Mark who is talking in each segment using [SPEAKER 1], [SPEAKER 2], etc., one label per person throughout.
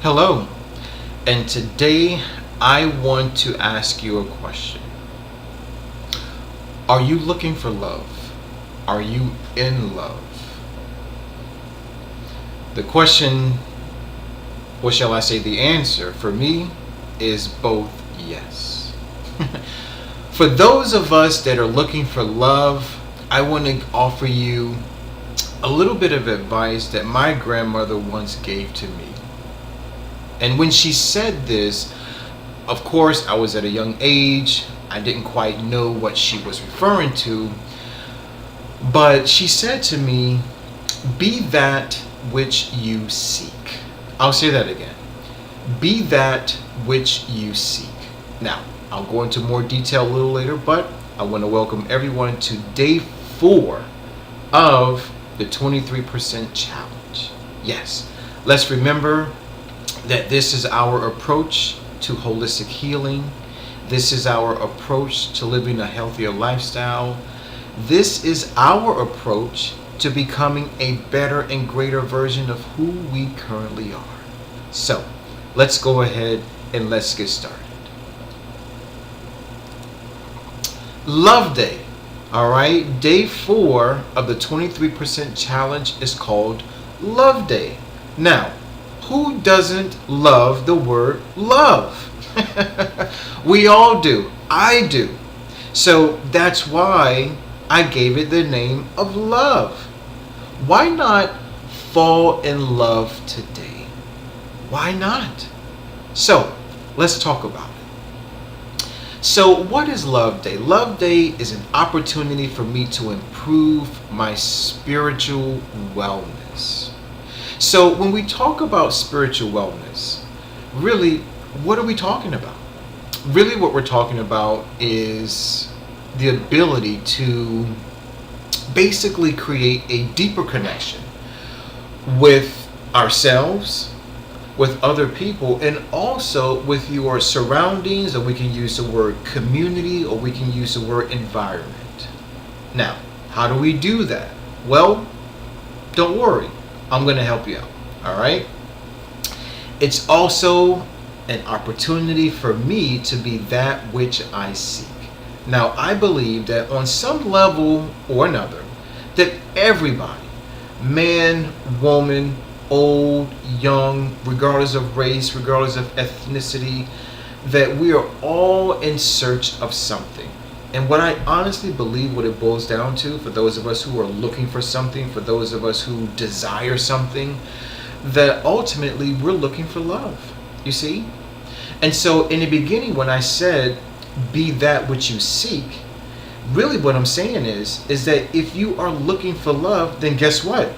[SPEAKER 1] Hello, and today I want to ask you a question. Are you looking for love? Are you in love? The question, or shall I say the answer, for me is both yes. For those of us that are looking for love, I want to offer you a little bit of advice that my grandmother once gave to me. And when she said this, of course, I was at a young age. I didn't quite know what she was referring to. But she said to me, be that which you seek. I'll say that again. Be that which you seek. Now, I'll go into more detail a little later, but I want to welcome everyone to day 4 of the 23% challenge. Yes, let's remember that this is our approach to holistic healing. This is our approach to living a healthier lifestyle. This is our approach to becoming a better and greater version of who we currently are. So, let's go ahead and let's get started. Love Day. All right, day 4 of the 23% challenge is called Love Day. Now, who doesn't love the word love? We all do. I do. So that's why I gave it the name of love. Why not fall in love today? Why not? So let's talk about it. So what is Love Day? Love Day is an opportunity for me to improve my spiritual wellness. So when we talk about spiritual wellness, really, what are we talking about? Really what we're talking about is the ability to basically create a deeper connection with ourselves, with other people, and also with your surroundings, or we can use the word community, or we can use the word environment. Now, how do we do that? Well, don't worry. I'm going to help you out. All right. It's also an opportunity for me to be that which I seek. Now, I believe that on some level or another, that everybody, man, woman, old, young, regardless of race, regardless of ethnicity, that we are all in search of something. And what I honestly believe what it boils down to, for those of us who are looking for something, for those of us who desire something, that ultimately we're looking for love, you see? And so in the beginning, when I said, be that which you seek, really what I'm saying is that if you are looking for love, then guess what?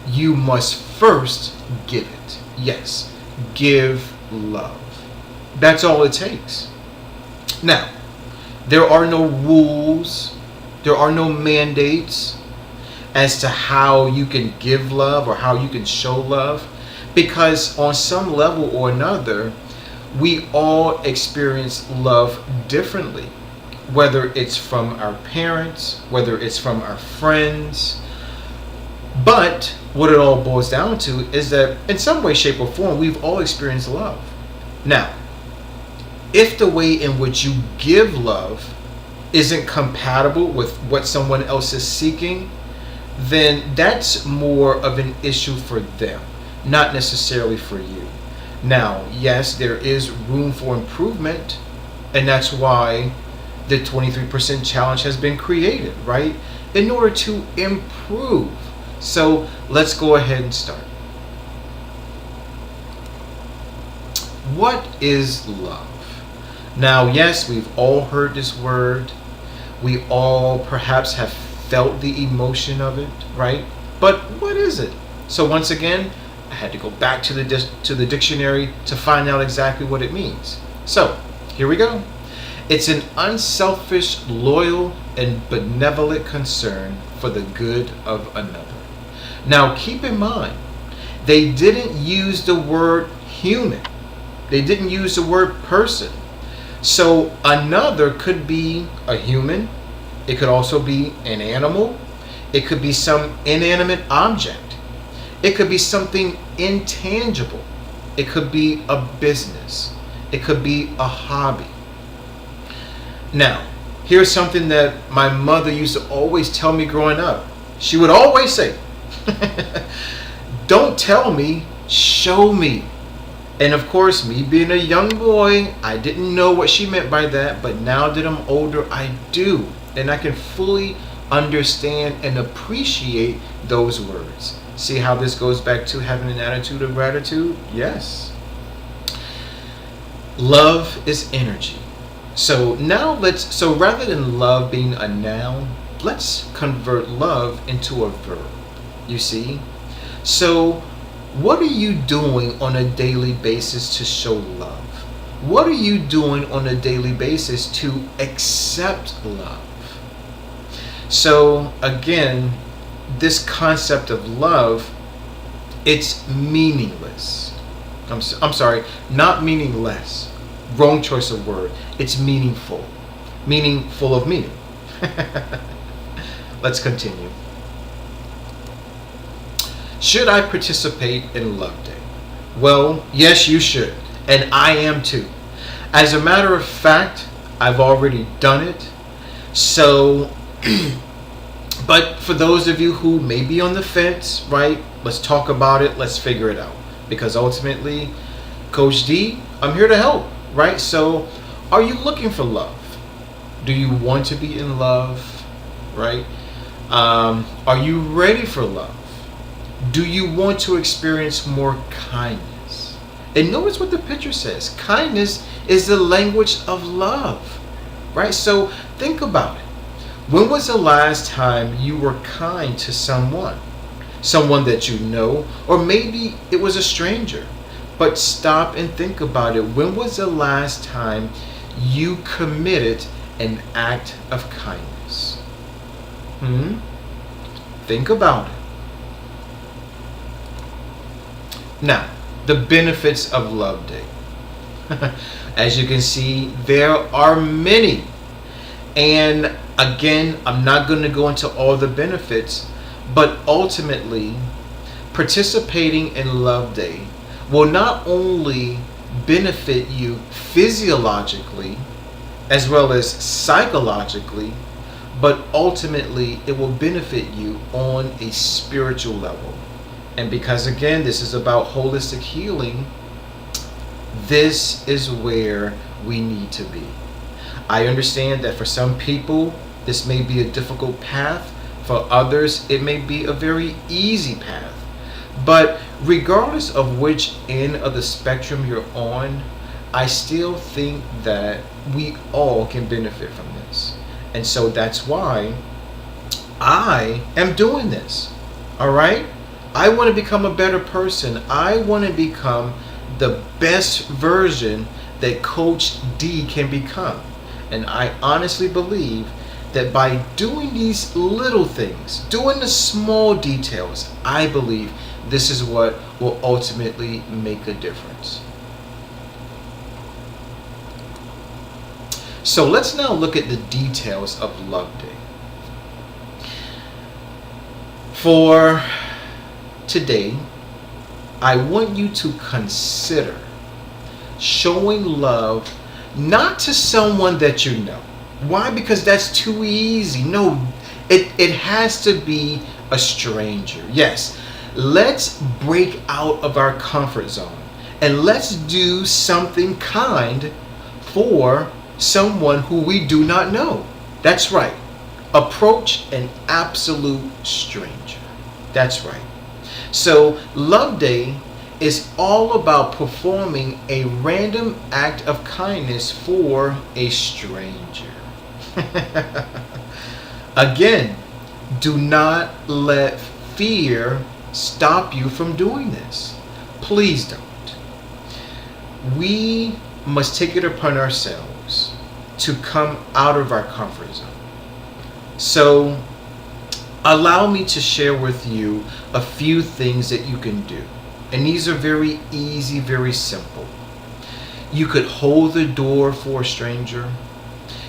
[SPEAKER 1] You must first give it. Yes, give love. That's all it takes. Now, there are no rules, there are no mandates as to how you can give love or how you can show love, because on some level or another, we all experience love differently, whether it's from our parents, whether it's from our friends. But what it all boils down to is that in some way, shape, or form, we've all experienced love. Now, if the way in which you give love isn't compatible with what someone else is seeking, then that's more of an issue for them, not necessarily for you. Now, yes, there is room for improvement, and that's why the 23% challenge has been created, right? In order to improve. So let's go ahead and start. What is love? Now, yes, we've all heard this word. We all perhaps have felt the emotion of it, right? But what is it? So once again, I had to go back to the dictionary to find out exactly what it means. So here we go. It's an unselfish, loyal, and benevolent concern for the good of another. Now keep in mind, they didn't use the word human. They didn't use the word person. So another could be a human. It could also be an animal. It could be some inanimate object. It could be something intangible. It could be a business. It could be a hobby. Now, here's something that my mother used to always tell me growing up. She would always say, don't tell me, show me. And of course, me being a young boy, I didn't know what she meant by that, but now that I'm older, I do. And I can fully understand and appreciate those words. See how this goes back to having an attitude of gratitude? Yes. Love is energy. So now so rather than love being a noun, let's convert love into a verb. You see? So what are you doing on a daily basis to show love? What are you doing on a daily basis to accept love? So again, this concept of love, it's meaningless. I'm sorry, not meaningless. Wrong choice of word. It's meaningful. Meaning full of meaning. Let's continue. Should I participate in Love Day? Well, yes, you should. And I am too. As a matter of fact, I've already done it. So, but for those of you who may be on the fence, right? Let's talk about it. Let's figure it out. Because ultimately, Coach D, I'm here to help, right? So, are you looking for love? Do you want to be in love, right? Are you ready for love? Do you want to experience more kindness? And notice what the picture says. Kindness is the language of love, right? So think about it. When was the last time you were kind to someone? Someone that you know, or maybe it was a stranger. But stop and think about it. When was the last time you committed an act of kindness? Think about it. Now, the benefits of Love Day. As you can see, there are many. And again, I'm not going to go into all the benefits, but ultimately, participating in Love Day will not only benefit you physiologically as well as psychologically, but ultimately it will benefit you on a spiritual level. And because again, this is about holistic healing, this is where we need to be. I understand that for some people, this may be a difficult path. For others, it may be a very easy path. But regardless of which end of the spectrum you're on, I still think that we all can benefit from this. And so that's why I am doing this. All right? I want to become a better person. I want to become the best version that Coach D can become. And I honestly believe that by doing these little things, doing the small details, I believe this is what will ultimately make a difference. So let's now look at the details of Love Day. For today, I want you to consider showing love not to someone that you know. Why? Because that's too easy. No, it has to be a stranger. Yes, let's break out of our comfort zone and let's do something kind for someone who we do not know. That's right. Approach an absolute stranger. That's right. So Love Day is all about performing a random act of kindness for a stranger. Again, do not let fear stop you from doing this. Please don't. We must take it upon ourselves to come out of our comfort zone. So, allow me to share with you a few things that you can do. And these are very easy, very simple. You could hold the door for a stranger.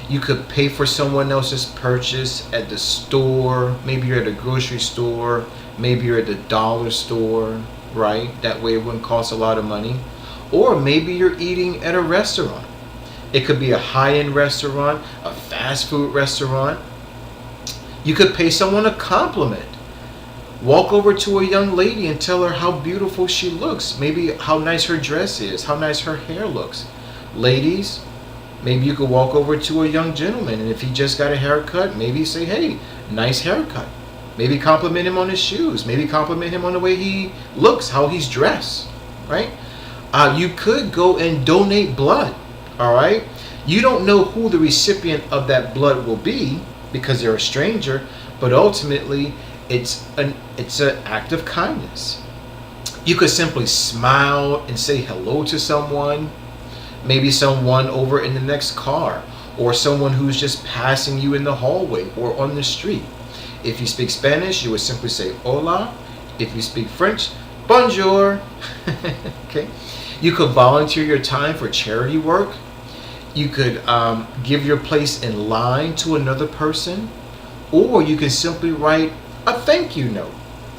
[SPEAKER 1] You could pay for someone else's purchase at the store. Maybe you're at a grocery store. Maybe you're at the dollar store, right? That way it wouldn't cost a lot of money. Or maybe you're eating at a restaurant. It could be a high-end restaurant, a fast food restaurant. You could pay someone a compliment. Walk over to a young lady and tell her how beautiful she looks. Maybe how nice her dress is, how nice her hair looks. Ladies, maybe you could walk over to a young gentleman, and if he just got a haircut, maybe say, hey, nice haircut. Maybe compliment him on his shoes. Maybe compliment him on the way he looks, how he's dressed, right? You could go and donate blood, all right? You don't know who the recipient of that blood will be because they're a stranger, but ultimately it's an act of kindness. You could simply smile and say hello to someone, maybe someone over in the next car, or someone who's just passing you in the hallway or on the street. If you speak Spanish, you would simply say hola. If you speak French, bonjour. Okay. You could volunteer your time for charity work. You could give your place in line to another person, or you can simply write a thank you note,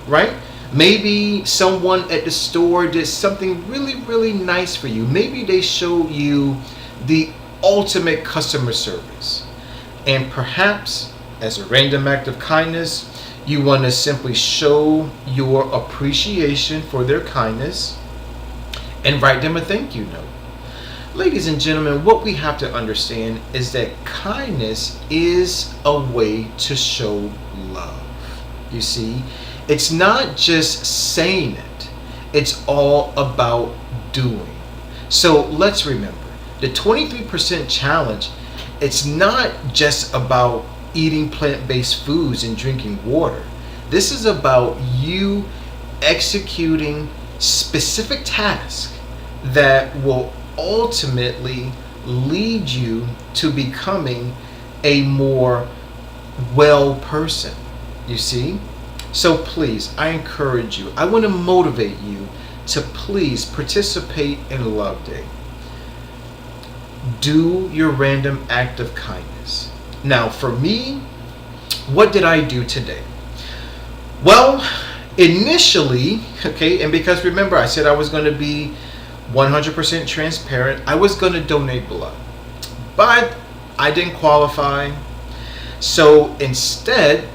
[SPEAKER 1] right? Maybe someone at the store did something really, really nice for you. Maybe they showed you the ultimate customer service. And perhaps, as a random act of kindness, you want to simply show your appreciation for their kindness and write them a thank you note. Ladies and gentlemen, what we have to understand is that kindness is a way to show love. You see, it's not just saying it, it's all about doing. So let's remember, the 23% challenge, it's not just about eating plant-based foods and drinking water. This is about you executing specific tasks that will ultimately lead you to becoming a more well person. You see? So please, I encourage you, I want to motivate you to please participate in Love Day. Do your random act of kindness. Now, for me, what did I do today? Well, initially, okay, and because remember, I said I was going to be 100% transparent, I was going to donate blood, but I didn't qualify. So instead,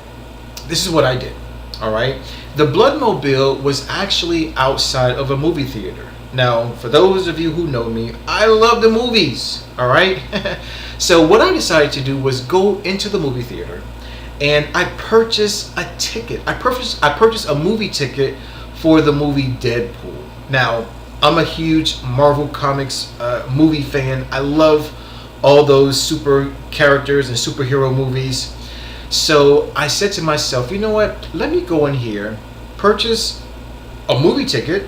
[SPEAKER 1] this is what I did. All right. The Blood Mobile was actually outside of a movie theater. Now, for those of you who know me, I love the movies. All right. So what I decided to do was go into the movie theater, and I purchased a ticket. I purchased a movie ticket for the movie Deadpool. Now, I'm a huge Marvel Comics movie fan. I love all those super characters and superhero movies. So I said to myself, you know what? Let me go in here, purchase a movie ticket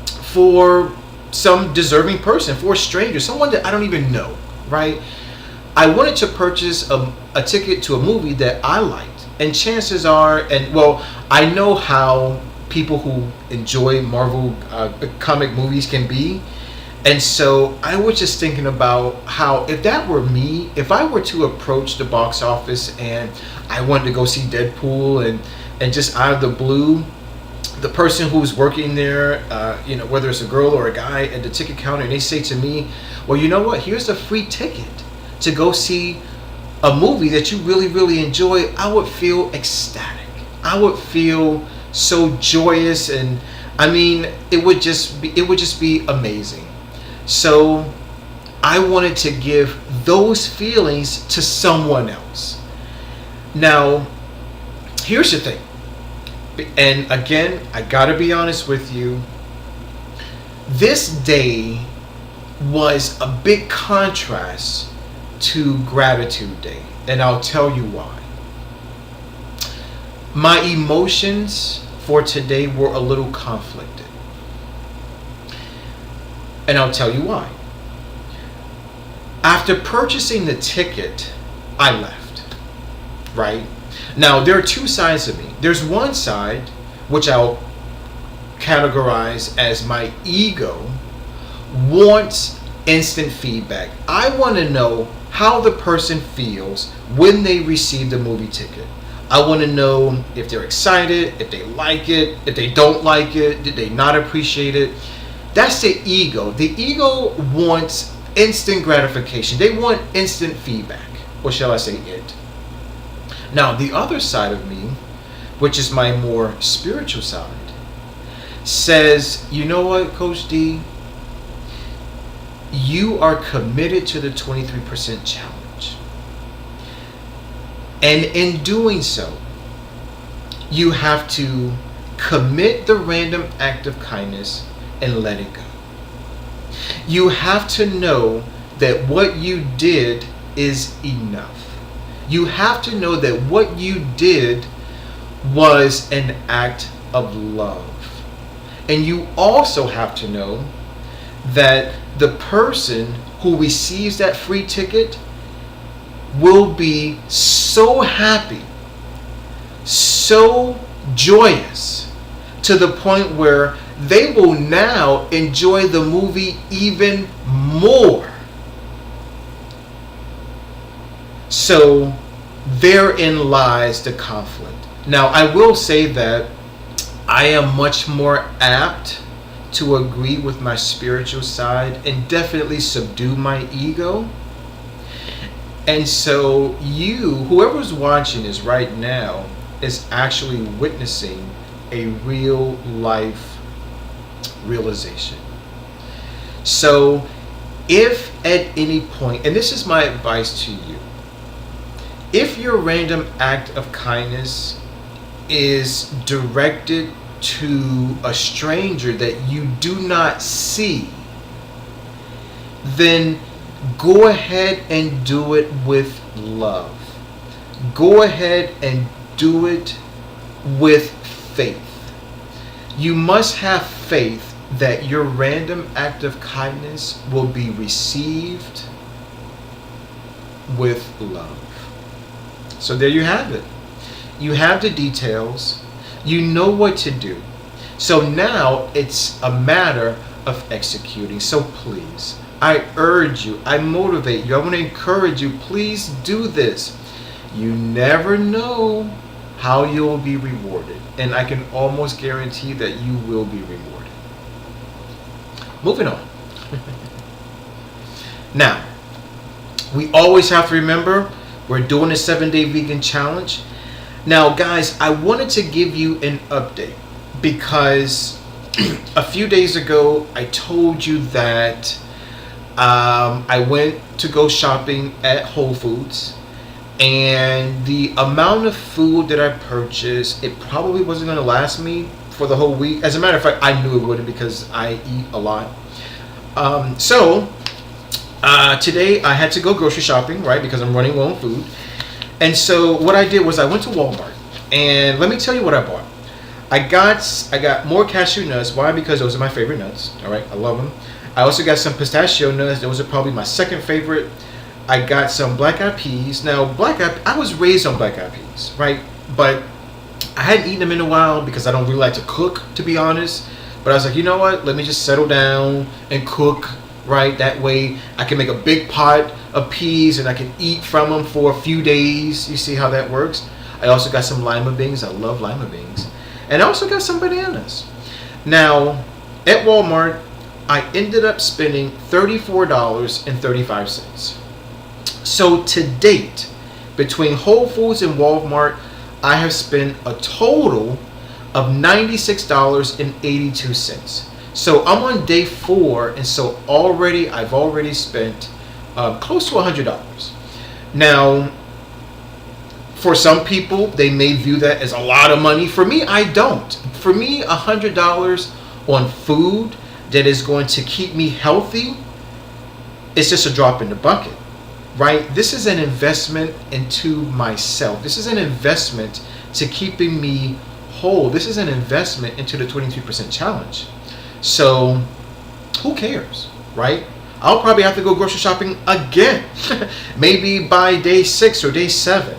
[SPEAKER 1] for some deserving person, for a stranger, someone that I don't even know, right? I wanted to purchase a ticket to a movie that I liked. And chances are, and well, I know how people who enjoy Marvel comic movies can be. And so I was just thinking about how, if that were me, if I were to approach the box office and I wanted to go see Deadpool, and just out of the blue, the person who's working there, whether it's a girl or a guy at the ticket counter, and they say to me, well, you know what, here's a free ticket to go see a movie that you really, really enjoy, I would feel ecstatic. I would feel so joyous, and I mean, it would just be amazing. So I wanted to give those feelings to someone else. Now, here's the thing. And again, I gotta be honest with you. This day was a big contrast to Gratitude Day. And I'll tell you why. My emotions for today were a little conflicted. And I'll tell you why. After purchasing the ticket, I left. Right? Now, there are two sides of me. There's one side, which I'll categorize as my ego, wants instant feedback. I want to know how the person feels when they receive the movie ticket. I want to know if they're excited, if they like it, if they don't like it, did they not appreciate it. That's the ego. The ego wants instant gratification. They want instant feedback, or shall I say it. Now, the other side of me, which is my more spiritual side, says, you know what, Coach D? You are committed to the 23% challenge. And in doing so, you have to commit the random act of kindness and let it go. You have to know that what you did is enough. You have to know that what you did was an act of love. And you also have to know that the person who receives that free ticket will be so happy, so joyous, to the point where they will now enjoy the movie even more. So therein lies the conflict. Now, I will say that I am much more apt to agree with my spiritual side and definitely subdue my ego. And so whoever's watching this right now, is actually witnessing a real life realization. So if at any point, and this is my advice to you, if your random act of kindness is directed to a stranger that you do not see, then go ahead and do it with love. Go ahead and do it with faith. You must have faith that your random act of kindness will be received with love. So there you have it. You have the details. You know what to do. So now it's a matter of executing. So please, I urge you, I motivate you, I want to encourage you, please do this. You never know how you will be rewarded. And I can almost guarantee that you will be rewarded. Moving on. Now, we always have to remember, we're doing a 7-day vegan challenge. Now, guys, I wanted to give you an update because a few days ago, I told you that I went to go shopping at Whole Foods, and the amount of food that I purchased, it probably wasn't going to last me for the whole week. As a matter of fact, I knew it wouldn't because I eat a lot. Today I had to go grocery shopping, right, because I'm running low on food. And so what I did was I went to Walmart, and let me tell you what I bought. I got more cashew nuts. Why? Because those are my favorite nuts. All right, I love them. I also got some pistachio nuts. Those are probably my second favorite. I got some black eyed peas. Now, I was raised on black eyed peas, right? But I hadn't eaten them in a while because I don't really like to cook, to be honest. But I was like, you know what? Let me just settle down and cook, right? That way I can make a big pot of peas and I can eat from them for a few days. You see how that works? I also got some lima beans. I love lima beans. And I also got some bananas. Now, at Walmart, I ended up spending $34.35. So to date, between Whole Foods and Walmart, I have spent a total of $96.82. So I'm on day 4, and so I've already spent close to $100. Now, for some people, they may view that as a lot of money. For me, I don't. For me, $100 on food that is going to keep me healthy, it's just a drop in the bucket, right? This is an investment into myself. This is an investment to keeping me whole. This is an investment into the 23% challenge. So who cares, right? I'll probably have to go grocery shopping again, maybe by day 6 or day 7.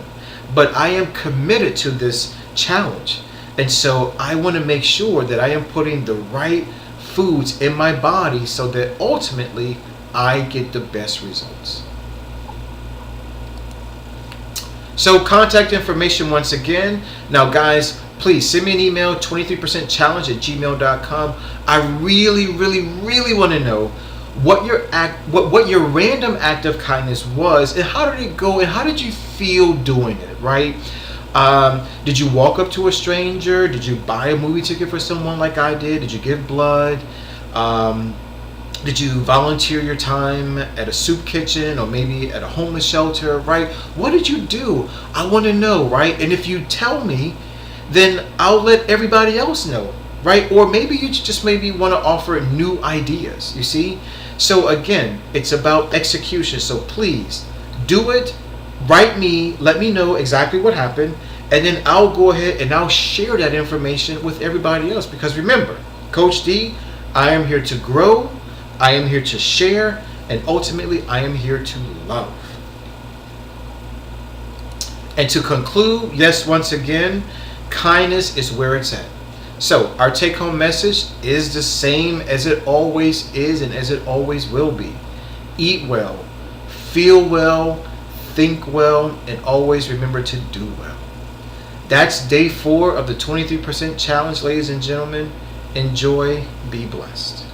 [SPEAKER 1] But I am committed to this challenge. And so I want to make sure that I am putting the right foods in my body so that ultimately I get the best results. So contact information once again. Now guys, please send me an email, 23%challenge@gmail.com. I really, really, really want to know what your random act of kindness was, and how did it go, and how did you feel doing it, right? Did you walk up to a stranger? Did you buy a movie ticket for someone like I did? Did you give blood? Did you volunteer your time at a soup kitchen or maybe at a homeless shelter, right? What did you do? I want to know, right? And if you tell me, then I'll let everybody else know, right? Or maybe you just maybe want to offer new ideas, you see? So again, it's about execution. So please do it. Write me, let me know exactly what happened, and then I'll go ahead and I'll share that information with everybody else. Because remember, Coach D, I am here to grow, I am here to share, and ultimately I am here to love. And to conclude, yes, once again, kindness is where it's at. So our take-home message is the same as it always is and as it always will be. Eat well, feel well, think well, and always remember to do well. That's day 4 of the 23% challenge, ladies and gentlemen. Enjoy, be blessed.